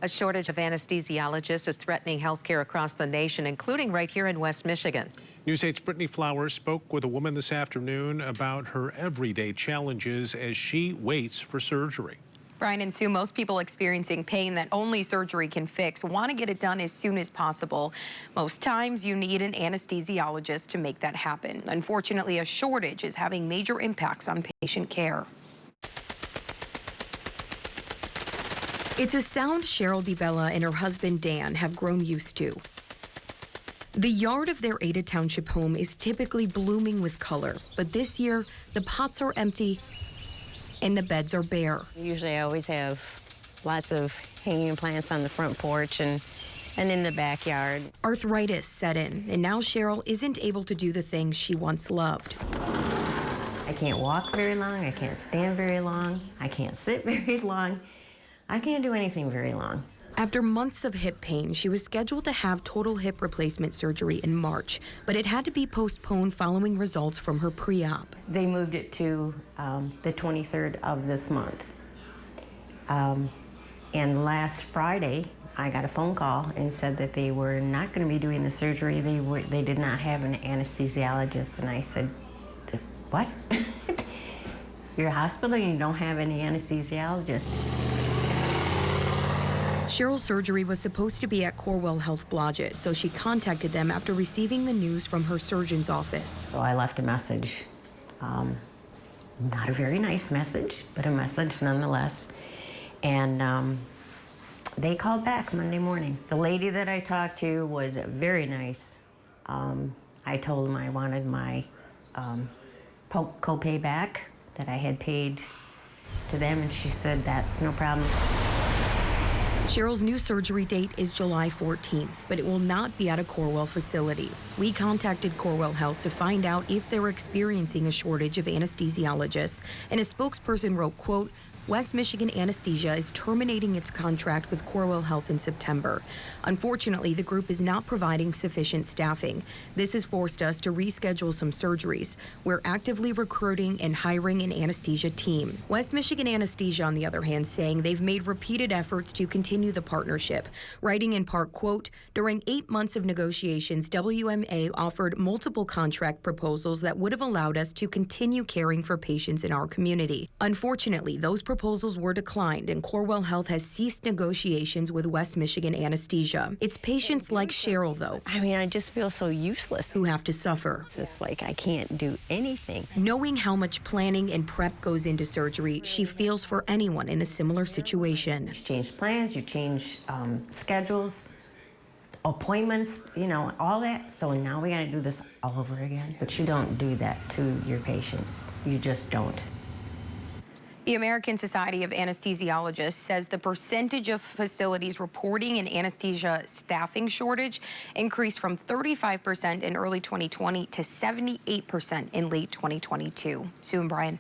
A shortage of anesthesiologists is threatening healthcare across the nation, including right here in West Michigan. News 8's Brittany Flowers spoke with a woman this afternoon about her everyday challenges as she waits for surgery. Brian and Sue, most people experiencing pain that only surgery can fix want to get it done as soon as possible. Most times you need an anesthesiologist to make that happen. Unfortunately, a shortage is having major impacts on patient care. It's a sound Cheryl DiBella and her husband Dan have grown used to. The yard of their Ada Township home is typically blooming with color, but this year the pots are empty and the beds are bare. Usually I always have lots of hanging plants on the front porch and in the backyard. Arthritis set in, and now Cheryl isn't able to do the things she once loved. I can't walk very long, I can't stand very long, I can't sit very long. I can't do anything very long. After months of hip pain, she was scheduled to have total hip replacement surgery in March, but it had to be postponed following results from her pre-op. They moved it to the 23rd of this month. And last Friday, I got a phone call and said that they were not going to be doing the surgery. They did not have an anesthesiologist, and I said, what? You're a hospital and you don't have any anesthesiologist. Cheryl's surgery was supposed to be at Corewell Health Blodgett, so she contacted them after receiving the news from her surgeon's office. So I left a message. Not a very nice message, but a message nonetheless. And they called back Monday morning. The lady that I talked to was very nice. I told them I wanted my copay back that I had paid to them, and she said, that's no problem. Cheryl's new surgery date is July 14th, but it will not be at a Corewell facility. We contacted Corewell Health to find out if they're experiencing a shortage of anesthesiologists, and a spokesperson wrote, quote, West Michigan Anesthesia is terminating its contract with Corewell Health in September. Unfortunately, the group is not providing sufficient staffing. This has forced us to reschedule some surgeries. We're actively recruiting and hiring an anesthesia team. West Michigan Anesthesia, on the other hand, saying they've made repeated efforts to continue the partnership, writing in part, quote, during 8 months of negotiations, WMA offered multiple contract proposals that would have allowed us to continue caring for patients in our community. Unfortunately, those proposals were declined, and Corewell Health has ceased negotiations with West Michigan Anesthesia. It's patients like Cheryl, though. I mean, I just feel so useless. Who have to suffer. It's just like I can't do anything. Knowing how much planning and prep goes into surgery, she feels for anyone in a similar situation. You change plans, you change schedules, appointments, you know, all that. So now we got to do this all over again. But you don't do that to your patients. You just don't. The American Society of Anesthesiologists says the percentage of facilities reporting an anesthesia staffing shortage increased from 35% in early 2020 to 78% in late 2022. Sue and Brian.